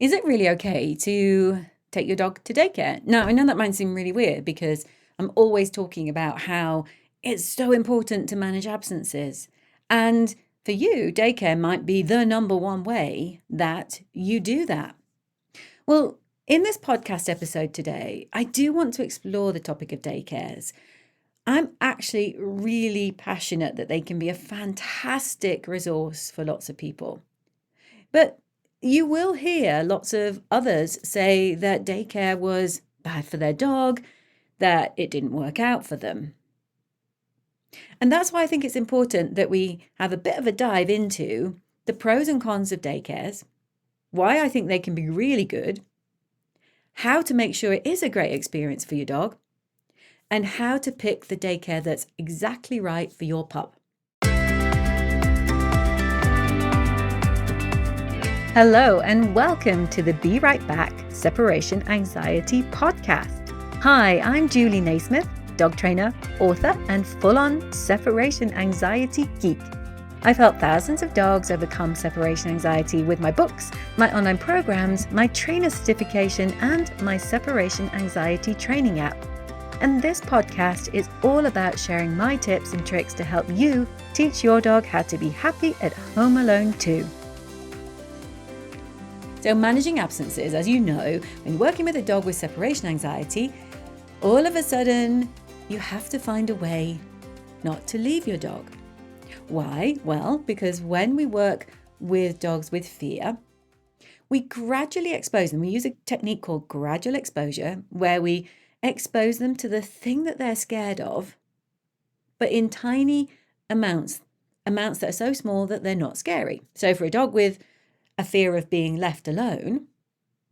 Is it really okay to take your dog to daycare? Now, I know that might seem really weird because I'm always talking about how it's so important to manage absences. And for you, daycare might be the number one way that you do that. Well, in this podcast episode today, I do want to explore the topic of daycares. I'm actually really passionate that they can be a fantastic resource for lots of people. But you will hear lots of others say that daycare was bad for their dog, that it didn't work out for them. And that's why I think it's important that we have a bit of a dive into the pros and cons of daycares, why I think they can be really good, how to make sure it is a great experience for your dog, and how to pick the daycare that's exactly right for your pup. Hello, and welcome to the Be Right Back Separation Anxiety Podcast. Hi, I'm Julie Naismith, dog trainer, author, and full-on separation anxiety geek. I've helped thousands of dogs overcome separation anxiety with my books, my online programs, my trainer certification, and my separation anxiety training app. And this podcast is all about sharing my tips and tricks to help you teach your dog how to be happy at home alone too. So managing absences, as you know, when working with a dog with separation anxiety, all of a sudden you have to find a way not to leave your dog. Why? Well, because when we work with dogs with fear, we gradually expose them. We use a technique called gradual exposure, where we expose them to the thing that they're scared of, but in tiny amounts that are so small that they're not scary. So for a dog with a fear of being left alone,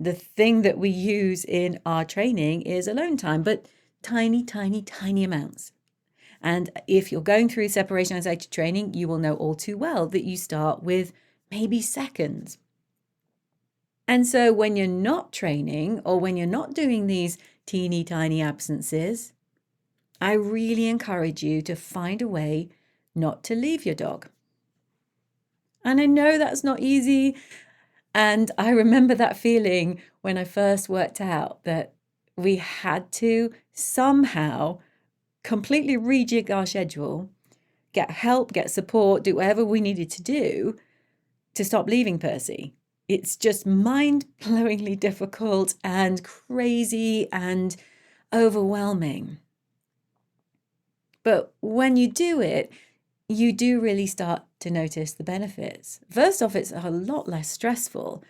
the thing that we use in our training is alone time, but tiny, tiny, tiny amounts. And if you're going through separation anxiety training, you will know all too well that you start with maybe seconds. And so when you're not training or when you're not doing these teeny tiny absences, I really encourage you to find a way not to leave your dog. And I know that's not easy. And I remember that feeling when I first worked out that we had to somehow completely rejig our schedule, get help, get support, do whatever we needed to do to stop leaving Percy. It's just mind-blowingly difficult and crazy and overwhelming. But when you do it, you do really start to notice the benefits. First off, it's a lot less stressful.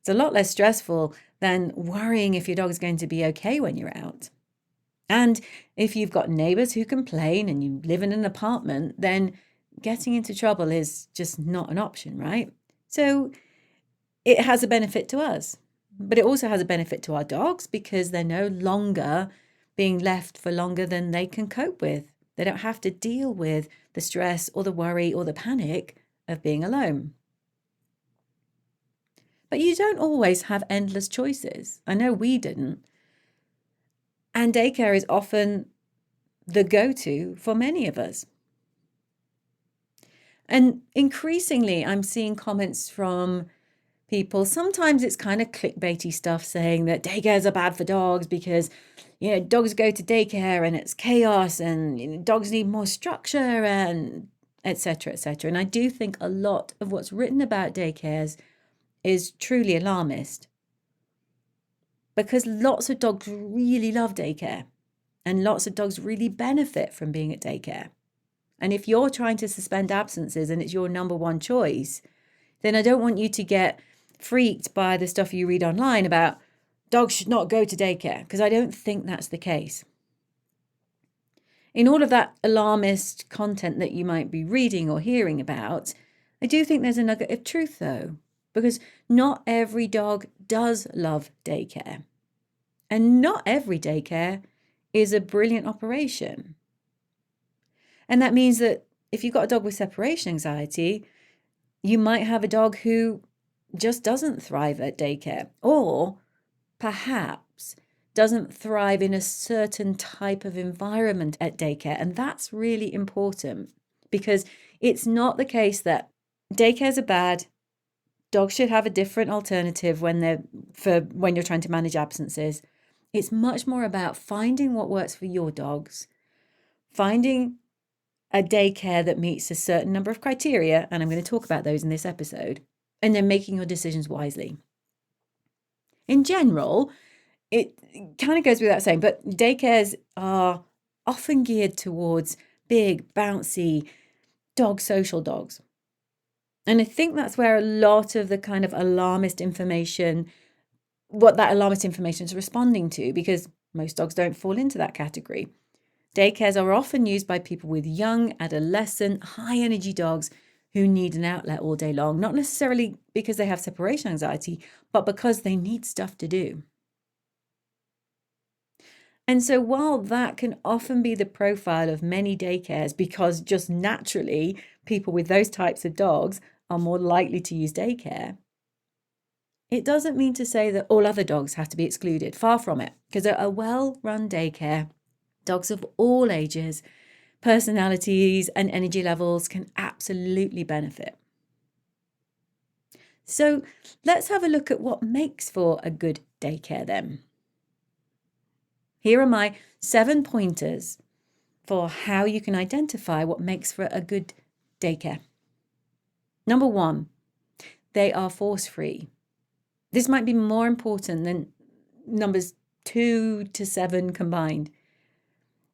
It's a lot less stressful than worrying if your dog's going to be okay when you're out. And if you've got neighbors who complain and you live in an apartment, then getting into trouble is just not an option, right? So it has a benefit to us, but it also has a benefit to our dogs because they're no longer being left for longer than they can cope with. They don't have to deal with the stress or the worry or the panic of being alone. But you don't always have endless choices. I know we didn't. And daycare is often the go-to for many of us. And increasingly, I'm seeing comments from people. Sometimes it's kind of clickbaity stuff saying that daycares are bad for dogs because, dogs go to daycare and it's chaos and dogs need more structure and etc., etc. And I do think a lot of what's written about daycares is truly alarmist because lots of dogs really love daycare and lots of dogs really benefit from being at daycare. And if you're trying to suspend absences and it's your number one choice, then I don't want you to get freaked by the stuff you read online about dogs should not go to daycare, because I don't think that's the case. In all of that alarmist content that you might be reading or hearing about, I do think there's a nugget of truth though, because not every dog does love daycare. And not every daycare is a brilliant operation. And that means that if you've got a dog with separation anxiety, you might have a dog who just doesn't thrive at daycare, or perhaps doesn't thrive in a certain type of environment at daycare. And that's really important because it's not the case that daycares are bad. Dogs should have a different alternative when they're for when you're trying to manage absences. It's much more about finding what works for your dogs, finding a daycare that meets a certain number of criteria, and I'm going to talk about those in this episode, and then making your decisions wisely. In general, it kind of goes without saying, but daycares are often geared towards big, bouncy, social dogs. And I think that's where a lot of the kind of alarmist information, what that alarmist information is responding to, because most dogs don't fall into that category. Daycares are often used by people with young, adolescent, high energy dogs who need an outlet all day long, not necessarily because they have separation anxiety, but because they need stuff to do. And so while that can often be the profile of many daycares, because just naturally people with those types of dogs are more likely to use daycare, it doesn't mean to say that all other dogs have to be excluded. Far from it, because at a well-run daycare, dogs of all ages, personalities, and energy levels can absolutely benefit. So let's have a look at what makes for a good daycare then. Here are my 7 pointers for how you can identify what makes for a good daycare. Number 1, they are force-free. This might be more important than numbers 2 to 7 combined.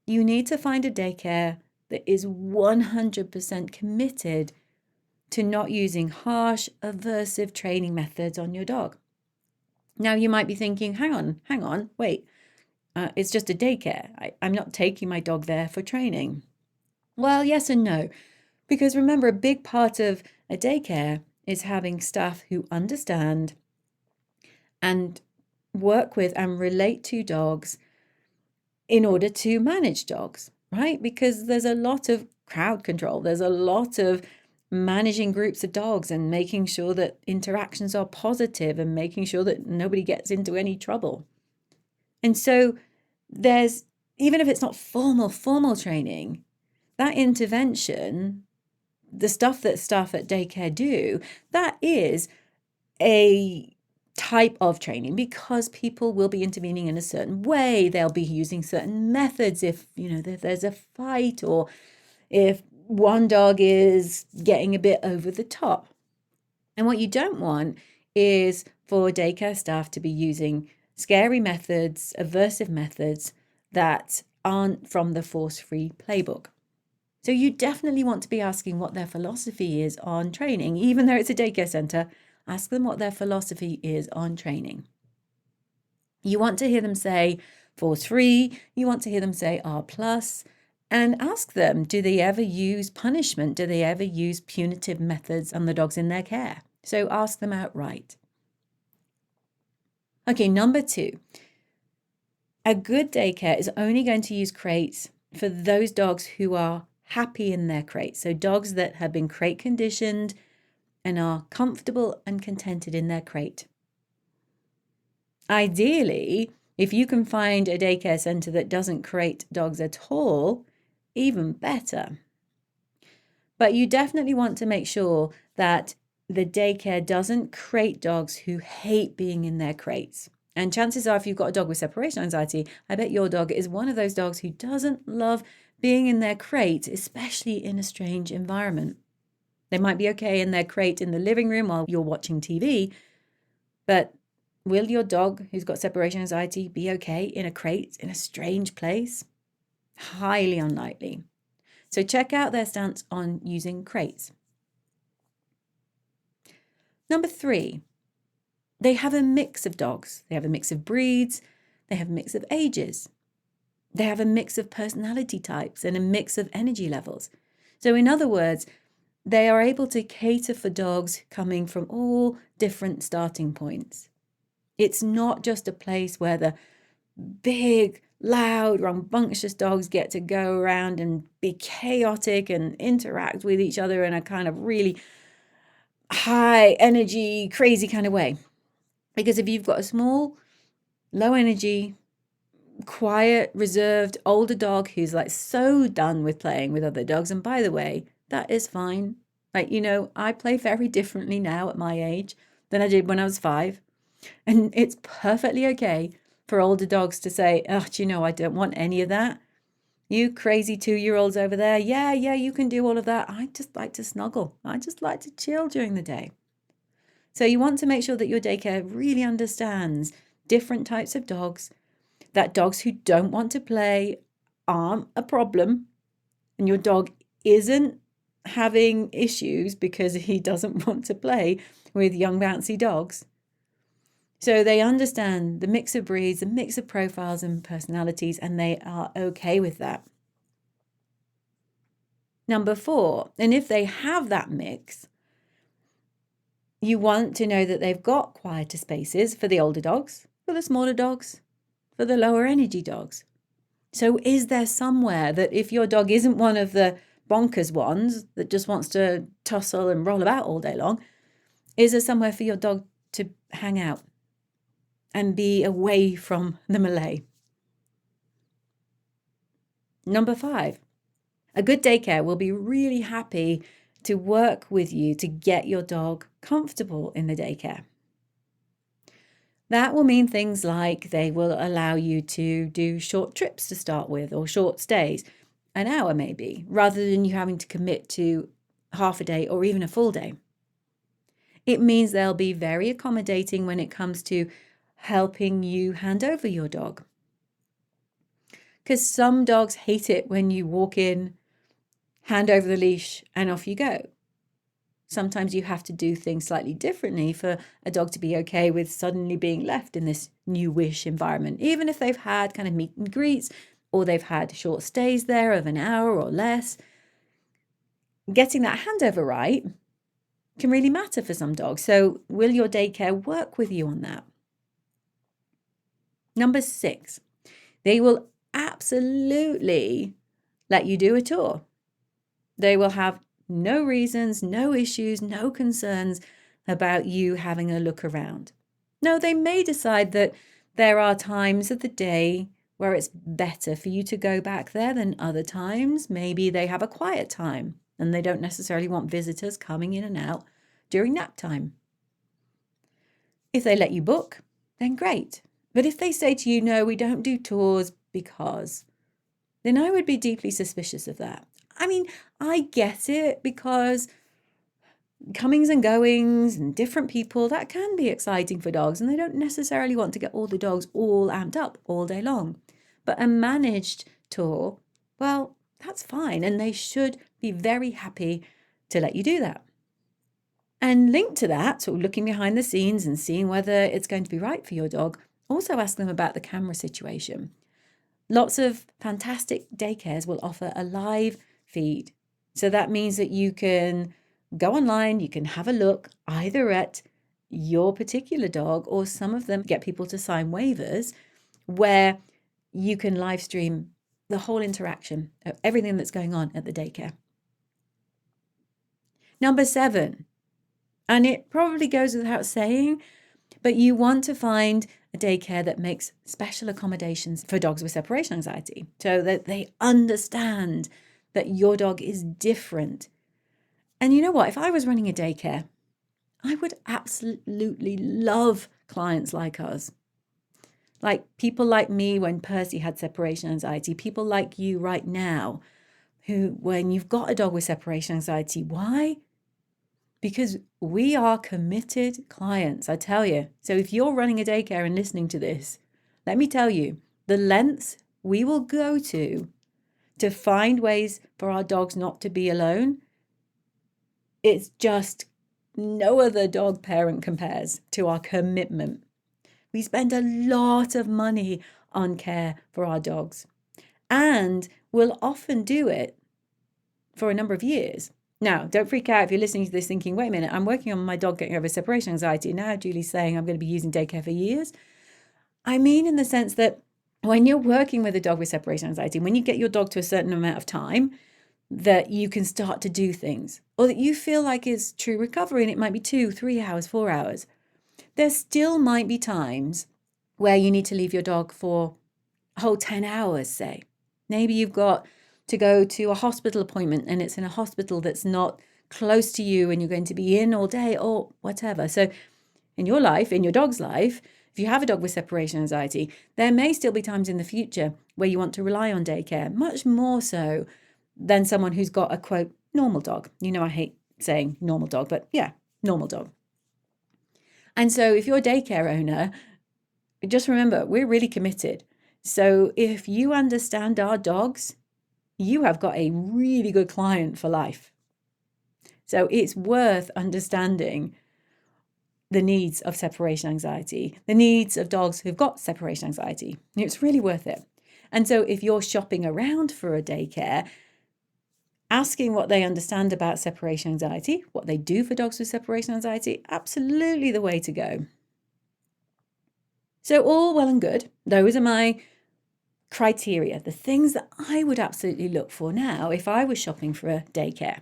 You need to find a daycare that is 100% committed to not using harsh, aversive training methods on your dog. Now, you might be thinking, hang on, wait. It's just a daycare. I'm not taking my dog there for training. Well, yes and no, because remember, a big part of a daycare is having staff who understand and work with and relate to dogs in order to manage dogs, right? Because there's a lot of crowd control. There's a lot of managing groups of dogs and making sure that interactions are positive and making sure that nobody gets into any trouble. And so there's, even if it's not formal training, that intervention, the stuff that staff at daycare do, that is a type of training because people will be intervening in a certain way. They'll be using certain methods if there's a fight or if one dog is getting a bit over the top. And what you don't want is for daycare staff to be using scary methods, aversive methods that aren't from the force-free playbook. So you definitely want to be asking what their philosophy is on training. Even though it's a daycare center, ask them what their philosophy is on training. You want to hear them say force-free, you want to hear them say R+, and ask them, do they ever use punishment? Do they ever use punitive methods on the dogs in their care? So ask them outright. Okay, number 2. A good daycare is only going to use crates for those dogs who are happy in their crate. So dogs that have been crate conditioned and are comfortable and contented in their crate. Ideally, if you can find a daycare center that doesn't crate dogs at all, even better. But you definitely want to make sure that the daycare doesn't crate dogs who hate being in their crates. And chances are, if you've got a dog with separation anxiety, I bet your dog is one of those dogs who doesn't love being in their crate, especially in a strange environment. They might be okay in their crate in the living room while you're watching TV, but will your dog who's got separation anxiety be okay in a crate in a strange place? Highly unlikely. So check out their stance on using crates. Number 3, they have a mix of dogs. They have a mix of breeds. They have a mix of ages. They have a mix of personality types and a mix of energy levels. So in other words, they are able to cater for dogs coming from all different starting points. It's not just a place where the big, loud, rambunctious dogs get to go around and be chaotic and interact with each other in a kind of really high energy, crazy kind of way. Because if you've got a small, low energy, quiet, reserved, older dog who's like so done with playing with other dogs, and by the way, that is fine. Like, I play very differently now at my age than I did when I was 5. And it's perfectly okay for older dogs to say, oh, do you know, I don't want any of that. You crazy 2-year-olds over there. Yeah, you can do all of that. I just like to snuggle. I just like to chill during the day. So you want to make sure that your daycare really understands different types of dogs, that dogs who don't want to play aren't a problem, and your dog isn't having issues because he doesn't want to play with young bouncy dogs. So they understand the mix of breeds, the mix of profiles and personalities, and they are okay with that. Number 4, and if they have that mix, you want to know that they've got quieter spaces for the older dogs, for the smaller dogs, for the lower energy dogs. So is there somewhere that if your dog isn't one of the bonkers ones that just wants to tussle and roll about all day long, is there somewhere for your dog to hang out and be away from the melee? Number 5, a good daycare will be really happy to work with you to get your dog comfortable in the daycare. That will mean things like they will allow you to do short trips to start with, or short stays, an hour maybe, rather than you having to commit to half a day or even a full day. It means they'll be very accommodating when it comes to helping you hand over your dog. Because some dogs hate it when you walk in, hand over the leash, and off you go. Sometimes you have to do things slightly differently for a dog to be okay with suddenly being left in this newish environment, even if they've had kind of meet and greets or they've had short stays there of an hour or less. Getting that handover right can really matter for some dogs. So will your daycare work with you on that? Number 6, they will absolutely let you do a tour. They will have no reasons, no issues, no concerns about you having a look around. No, they may decide that there are times of the day where it's better for you to go back there than other times. Maybe they have a quiet time and they don't necessarily want visitors coming in and out during nap time. If they let you book, then great. But if they say to you, no, we don't do tours because, then I would be deeply suspicious of that. I mean, I get it, because comings and goings and different people, that can be exciting for dogs, and they don't necessarily want to get all the dogs all amped up all day long. But a managed tour, well, that's fine, and they should be very happy to let you do that. And linked to that, sort of looking behind the scenes and seeing whether it's going to be right for your dog, also ask them about the camera situation. Lots of fantastic daycares will offer a live feed. So that means that you can go online, you can have a look either at your particular dog, or some of them get people to sign waivers where you can live stream the whole interaction of everything that's going on at the daycare. Number 7, and it probably goes without saying, but you want to find a daycare that makes special accommodations for dogs with separation anxiety, so that they understand that your dog is different. And you know what? If I was running a daycare, I would absolutely love clients like us. Like people like me when Percy had separation anxiety, people like you right now, who, when you've got a dog with separation anxiety, why? Because we are committed clients, I tell you. So if you're running a daycare and listening to this, let me tell you, the lengths we will go to find ways for our dogs not to be alone, it's just no other dog parent compares to our commitment. We spend a lot of money on care for our dogs, and we'll often do it for a number of years. Now, don't freak out if you're listening to this thinking, wait a minute, I'm working on my dog getting over separation anxiety. Now Julie's saying I'm going to be using daycare for years. I mean, in the sense that when you're working with a dog with separation anxiety, when you get your dog to a certain amount of time that you can start to do things, or that you feel like is true recovery, and it might be 2, 3 hours, 4 hours, there still might be times where you need to leave your dog for a whole 10 hours, say. Maybe you've got to go to a hospital appointment and it's in a hospital that's not close to you and you're going to be in all day or whatever. So in your life, in your dog's life, if you have a dog with separation anxiety, there may still be times in the future where you want to rely on daycare, much more so than someone who's got a quote, normal dog. You know, I hate saying normal dog, but yeah, normal dog. And so if you're a daycare owner, just remember, we're really committed. So if you understand our dogs, you have got a really good client for life. So it's worth understanding the needs of separation anxiety, the needs of dogs who've got separation anxiety. It's really worth it. And so if you're shopping around for a daycare, asking what they understand about separation anxiety, what they do for dogs with separation anxiety, absolutely the way to go. So all well and good. Those are my criteria, the things that I would absolutely look for now if I was shopping for a daycare.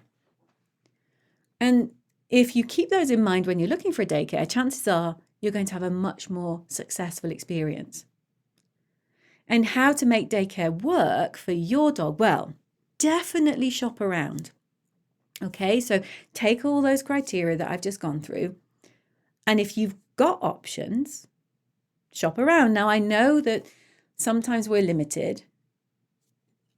And if you keep those in mind when you're looking for a daycare, chances are you're going to have a much more successful experience. And how to make daycare work for your dog? Well, definitely shop around. Okay, so take all those criteria that I've just gone through. And if you've got options, shop around. Now, I know that sometimes we're limited,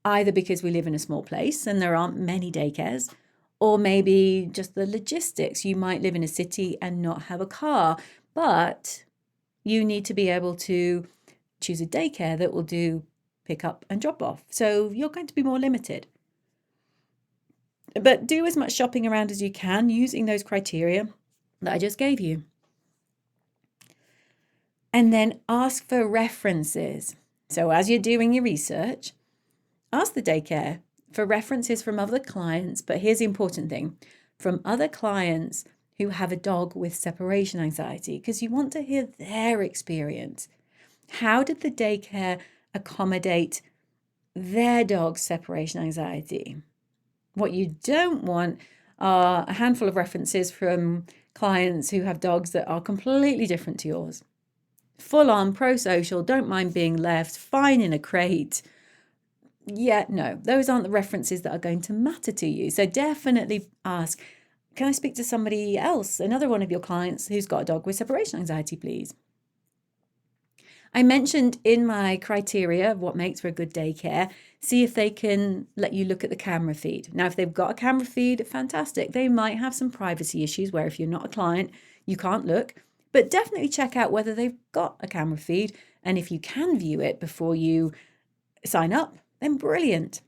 either because we live in a small place and there aren't many daycares, or maybe just the logistics. You might live in a city and not have a car, but you need to be able to choose a daycare that will do pick up and drop off. So you're going to be more limited. But do as much shopping around as you can using those criteria that I just gave you. And then ask for references. So as you're doing your research, ask the daycare for references from other clients. But here's the important thing, from other clients who have a dog with separation anxiety, because you want to hear their experience. How did the daycare accommodate their dog's separation anxiety? What you don't want are a handful of references from clients who have dogs that are completely different to yours. Full on, pro-social, don't mind being left, fine in a crate. Yeah, no, those aren't the references that are going to matter to you. So definitely ask, can I speak to somebody else, another one of your clients who's got a dog with separation anxiety, please? I mentioned in my criteria of what makes for a good daycare, see if they can let you look at the camera feed. Now, if they've got a camera feed, fantastic. They might have some privacy issues where if you're not a client, you can't look, but definitely check out whether they've got a camera feed. And if you can view it before you sign up, then brilliant.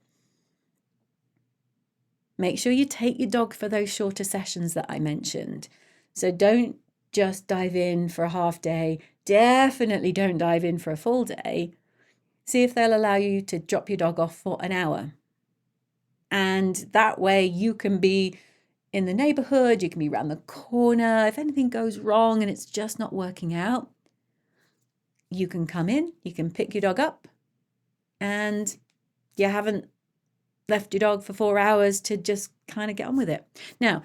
Make sure you take your dog for those shorter sessions that I mentioned. So don't just dive in for a half day. Definitely don't dive in for a full day. See if they'll allow you to drop your dog off for an hour. And that way you can be in the neighborhood, you can be around the corner. If anything goes wrong and it's just not working out, you can come in, you can pick your dog up, and you haven't left your dog for 4 hours to just kind of get on with it. Now,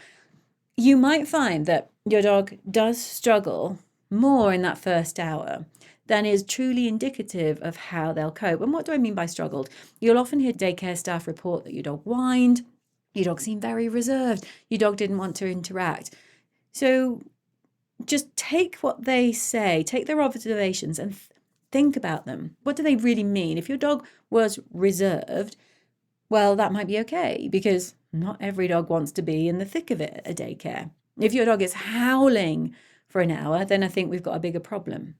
you might find that your dog does struggle more in that first hour than is truly indicative of how they'll cope. And what do I mean by struggled? You'll often hear daycare staff report that your dog whined, your dog seemed very reserved, your dog didn't want to interact. So just take what they say, take their observations and think about them. What do they really mean? If your dog was reserved, well, that might be okay, because not every dog wants to be in the thick of it at a daycare. If your dog is howling for an hour, then I think we've got a bigger problem.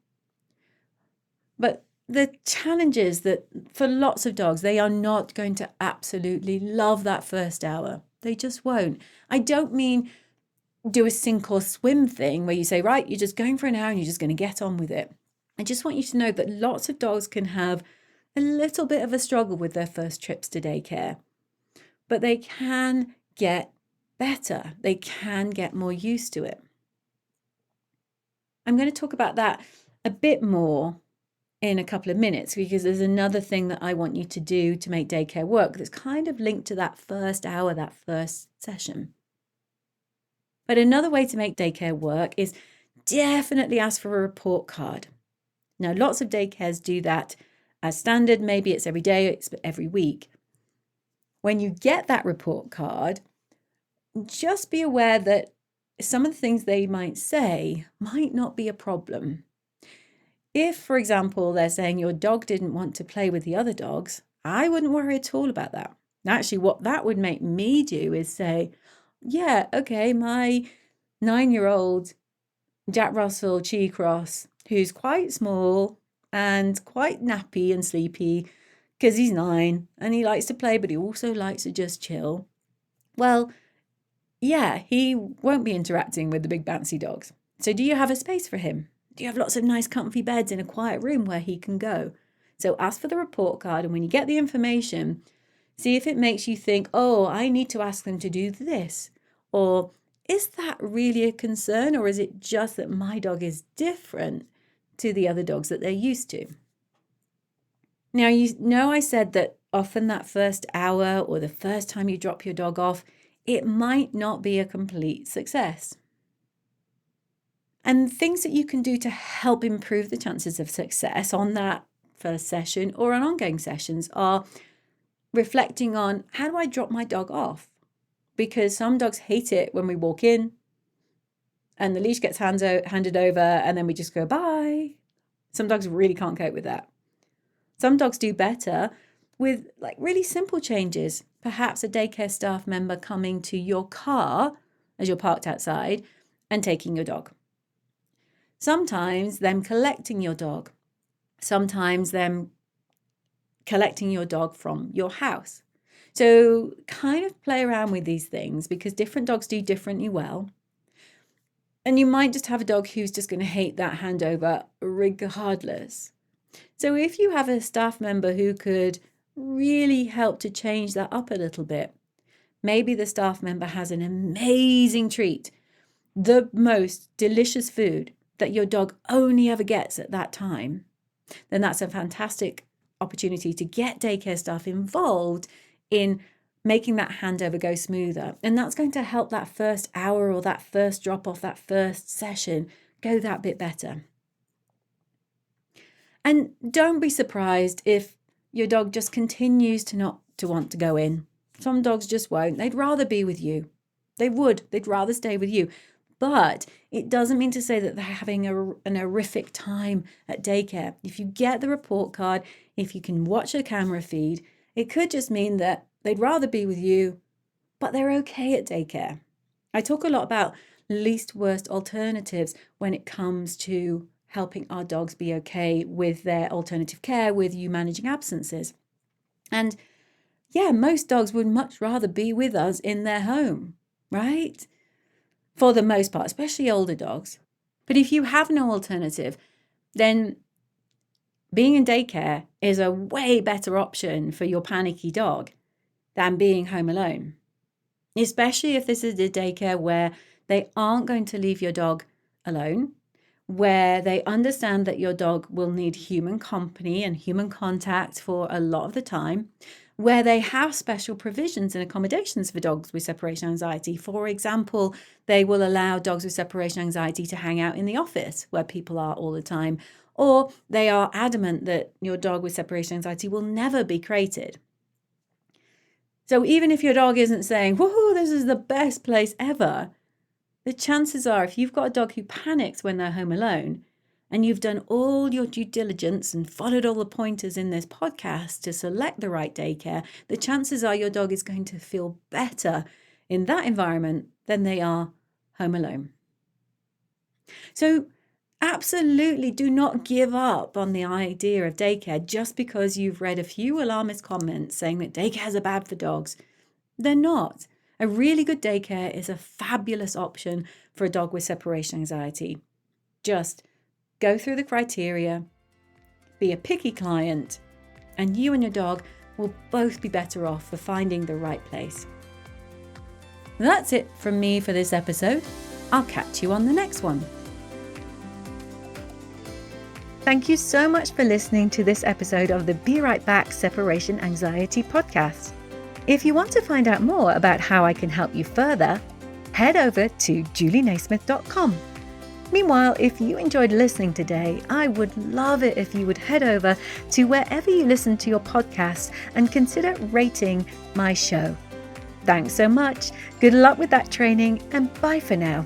But the challenge is that for lots of dogs, they are not going to absolutely love that first hour. They just won't. I don't mean do a sink or swim thing where you say, right, you're just going for an hour and you're just going to get on with it. I just want you to know that lots of dogs can have a little bit of a struggle with their first trips to daycare, but they can get better. They can get more used to it. I'm going to talk about that a bit more in a couple of minutes, because there's another thing that I want you to do to make daycare work that's kind of linked to that first hour, that first session. But another way to make daycare work is definitely ask for a report card. Now, lots of daycares do that as standard. Maybe it's every day, it's every week. When you get that report card, just be aware that some of the things they might say might not be a problem. If, for example, they're saying your dog didn't want to play with the other dogs, I wouldn't worry at all about that. Actually, what that would make me do is say, yeah, okay, my 9-year-old Jack Russell Chi Cross, who's quite small and quite nappy and sleepy because he's 9 and he likes to play, but he also likes to just chill. Well, yeah, he won't be interacting with the big bouncy dogs. So do you have a space for him? Do you have lots of nice comfy beds in a quiet room where he can go? So ask for the report card, and when you get the information, see if it makes you think, oh, I need to ask them to do this. Or is that really a concern, or is it just that my dog is different to the other dogs that they're used to? Now, you know I said that often that first hour or the first time you drop your dog off, it might not be a complete success. And things that you can do to help improve the chances of success on that first session or on ongoing sessions are reflecting on, how do I drop my dog off? Because some dogs hate it when we walk in and the leash gets handed over and then we just go, bye. Some dogs really can't cope with that. Some dogs do better with like really simple changes. Perhaps a daycare staff member coming to your car as you're parked outside and taking your dog. Sometimes them collecting your dog. Sometimes them collecting your dog from your house. So kind of play around with these things because different dogs do differently well. And you might just have a dog who's just going to hate that handover regardless. So if you have a staff member who could really help to change that up a little bit, maybe the staff member has an amazing treat, the most delicious food that your dog only ever gets at that time, then that's a fantastic opportunity to get daycare staff involved in making that handover go smoother. And that's going to help that first hour or that first drop off, that first session go that bit better. And don't be surprised if your dog just continues to not to want to go in. Some dogs just won't. They'd rather be with you. They'd rather stay with you. But it doesn't mean to say that they're having an horrific time at daycare. If you get the report card, if you can watch a camera feed, it could just mean that they'd rather be with you, but they're okay at daycare. I talk a lot about least worst alternatives when it comes to helping our dogs be okay with their alternative care, with you managing absences. And yeah, most dogs would much rather be with us in their home, right? For the most part, especially older dogs. But if you have no alternative, then being in daycare is a way better option for your panicky dog than being home alone. Especially if this is a daycare where they aren't going to leave your dog alone, where they understand that your dog will need human company and human contact for a lot of the time, where they have special provisions and accommodations for dogs with separation anxiety. For example, they will allow dogs with separation anxiety to hang out in the office where people are all the time, or they are adamant that your dog with separation anxiety will never be crated. So even if your dog isn't saying, woohoo, this is the best place ever, the chances are if you've got a dog who panics when they're home alone, and you've done all your due diligence and followed all the pointers in this podcast to select the right daycare, the chances are your dog is going to feel better in that environment than they are home alone. So absolutely do not give up on the idea of daycare just because you've read a few alarmist comments saying that daycares are bad for dogs. They're not. A really good daycare is a fabulous option for a dog with separation anxiety. Just go through the criteria, be a picky client, and you and your dog will both be better off for finding the right place. That's it from me for this episode. I'll catch you on the next one. Thank you so much for listening to this episode of the Be Right Back Separation Anxiety podcast. If you want to find out more about how I can help you further, head over to julienaismith.com. Meanwhile, if you enjoyed listening today, I would love it if you would head over to wherever you listen to your podcast and consider rating my show. Thanks so much. Good luck with that training, and bye for now.